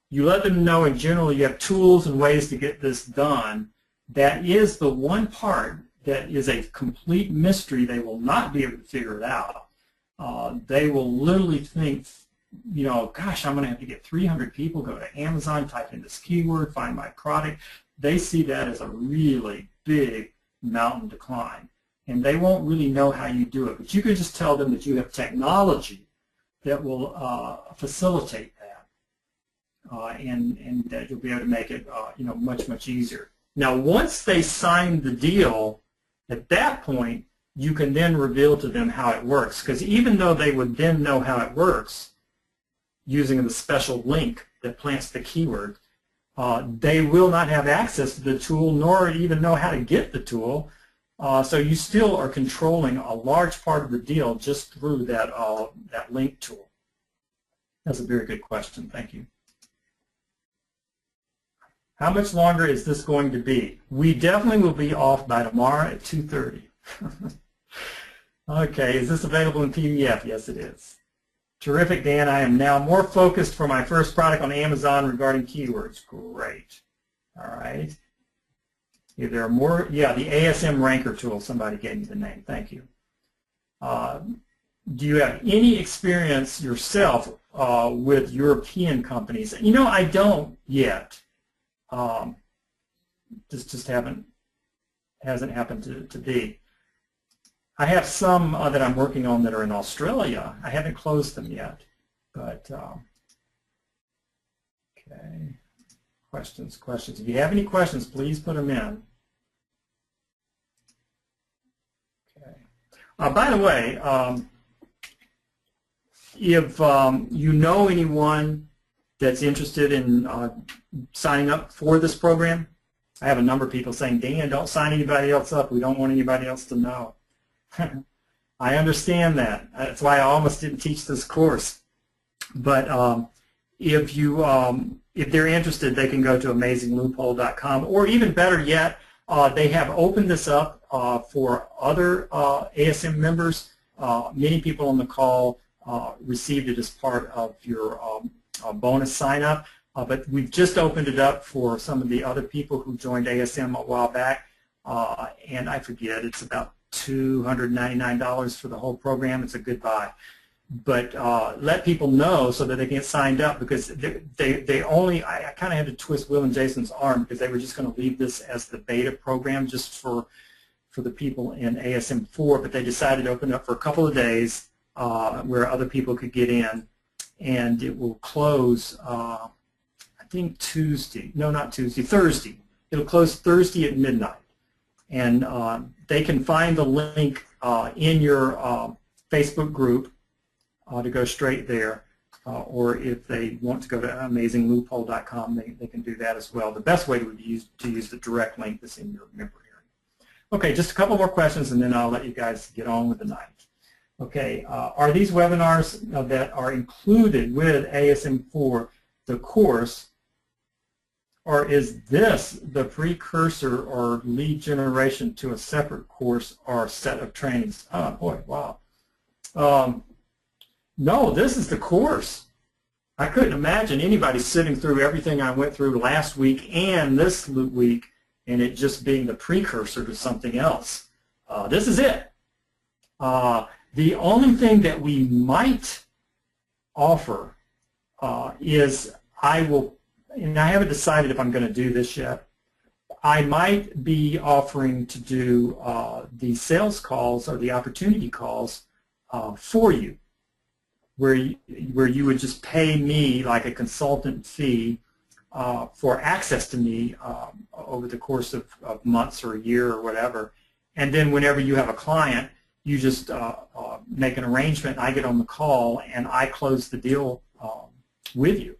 You let them know in general you have tools and ways to get this done. That is the one part that is a complete mystery. They will not be able to figure it out. They will literally think, gosh, I'm going to have to get 300 people, go to Amazon, type in this keyword, find my product. They see that as a really big mountain to climb. And they won't really know how you do it. But you can just tell them that you have technology that will facilitate that. And that you'll be able to make it much, much easier. Now, once they sign the deal, at that point, you can then reveal to them how it works. Because even though they would then know how it works using the special link that plants the keyword, they will not have access to the tool nor even know how to get the tool. So you still are controlling a large part of the deal just through that link tool. That's a very good question. Thank you. How much longer is this going to be? We definitely will be off by tomorrow at 2:30. Okay, is this available in PDF? Yes, it is. Terrific, Dan. I am now more focused for my first product on Amazon regarding keywords. Great. All right. If there are more, yeah, the ASM ranker tool, somebody gave me the name. Thank you. Do you have any experience yourself with European companies? I don't yet. This just hasn't happened to be. I have some that I'm working on that are in Australia. I haven't closed them yet, but okay. Questions. If you have any questions, please put them in. Okay. By the way, if you know anyone that's interested in signing up for this program, I have a number of people saying, Dan, don't sign anybody else up. We don't want anybody else to know. I understand that. That's why I almost didn't teach this course. But if they're interested, they can go to AmazingLoophole.com, or even better yet, they have opened this up for other ASM members. Many people on the call received it as part of your bonus sign-up, but we've just opened it up for some of the other people who joined ASM a while back, and I forget, it's about $299 for the whole program. It's a good buy. But let people know so that they get signed up, because they only, I kind of had to twist Will and Jason's arm because they were just going to leave this as the beta program just for the people in ASM4, but they decided to open it up for a couple of days where other people could get in, and it will close, I think Tuesday, no not Tuesday, Thursday. It'll close Thursday at midnight, and they can find the link in your Facebook group to go straight there, or if they want to go to AmazingLoophole.com, they can do that as well. The best way would be to use the direct link that's in your member area. Okay, just a couple more questions, and then I'll let you guys get on with the night. Okay, are these webinars that are included with ASM4 the course, or is this the precursor or lead generation to a separate course or set of trainings? Oh boy, wow. No, this is the course. I couldn't imagine anybody sitting through everything I went through last week and this week and it just being the precursor to something else. This is it. The only thing that we might offer is I will, and I haven't decided if I'm going to do this yet, I might be offering to do the sales calls or the opportunity calls for you. Where you would just pay me like a consultant fee for access to me over the course of months or a year or whatever. And then whenever you have a client, you just make an arrangement, I get on the call, and I close the deal with you.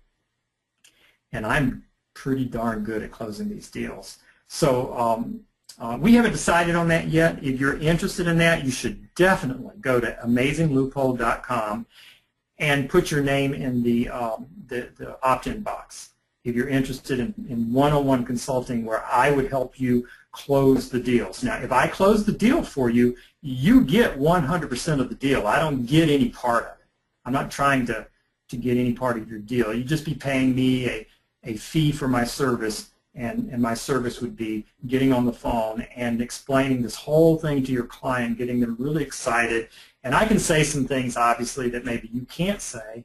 And I'm pretty darn good at closing these deals. So we haven't decided on that yet. If you're interested in that, you should definitely go to AmazingLoophole.com and put your name in the opt-in box if you're interested in one-on-one consulting where I would help you close the deals. Now, if I close the deal for you, you get 100% of the deal. I don't get any part of it. I'm not trying to get any part of your deal. You'd just be paying me a fee for my service, and my service would be getting on the phone and explaining this whole thing to your client, getting them really excited. And I can say some things, obviously, that maybe you can't say,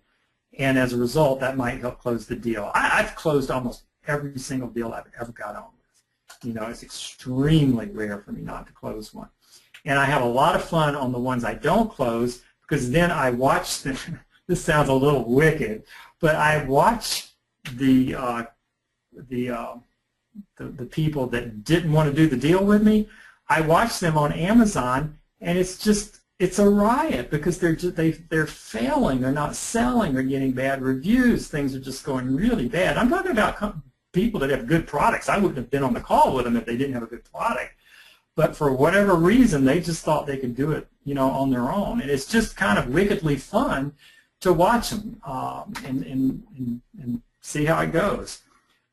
and as a result, that might help close the deal. I've closed almost every single deal I've ever got on with. You know, it's extremely rare for me not to close one. And I have a lot of fun on the ones I don't close, because then I watch them. This sounds a little wicked, but I watch the people that didn't want to do the deal with me. I watch them on Amazon, and it's a riot, because they're failing, they're not selling, they're getting bad reviews, things are just going really bad. I'm talking about people that have good products. I wouldn't have been on the call with them if they didn't have a good product, but for whatever reason, they just thought they could do it, you know, on their own. And it's just kind of wickedly fun to watch them and see how it goes.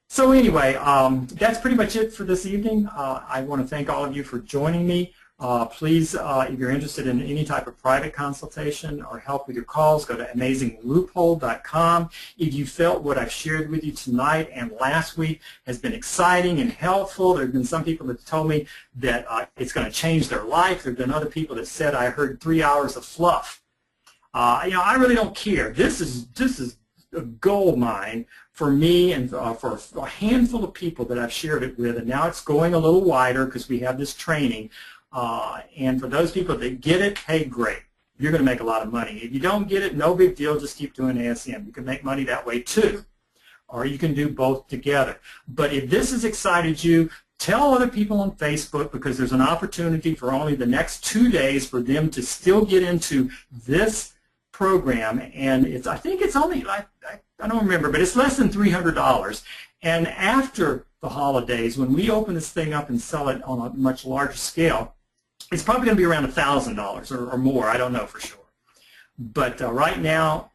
So anyway, that's pretty much it for this evening. I want to thank all of you for joining me. Please, if you're interested in any type of private consultation or help with your calls, go to AmazingLoophole.com. If you felt what I've shared with you tonight and last week has been exciting and helpful, there have been some people that told me that it's going to change their life. There have been other people that said, I heard 3 hours of fluff. You know, I really don't care. This is a gold mine for me and for a handful of people that I've shared it with, and now it's going a little wider because we have this training. And for those people that get it, hey, great. You're going to make a lot of money. If you don't get it, no big deal. Just keep doing ASM. You can make money that way too, or you can do both together. But if this has excited you, tell other people on Facebook, because there's an opportunity for only the next 2 days for them to still get into this program, and I think it's only, I don't remember, but it's less than $300. And after the holidays, when we open this thing up and sell it on a much larger scale, It's probably going to be around $1,000 or more. I don't know for sure. But right now,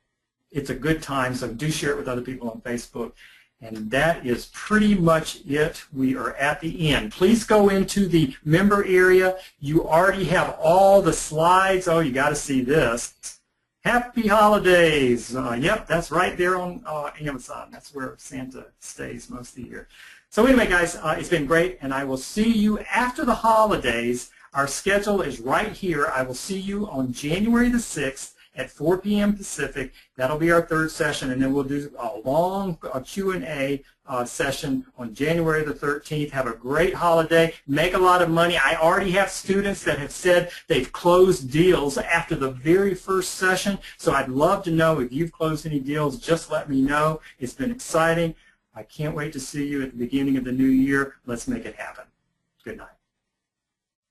it's a good time, so do share it with other people on Facebook. And that is pretty much it. We are at the end. Please go into the member area. You already have all the slides. Oh, you got to see this. Happy holidays. Yep, that's right there on Amazon. That's where Santa stays most of the year. So anyway, guys, it's been great, and I will see you after the holidays. Our schedule is right here. I will see you on January the 6th. At 4 p.m. Pacific. That'll be our third session, and then we'll do a long Q&A session on January the 13th. Have a great holiday. Make a lot of money. I already have students that have said they've closed deals after the very first session, so I'd love to know if you've closed any deals. Just let me know. It's been exciting. I can't wait to see you at the beginning of the new year. Let's make it happen. Good night.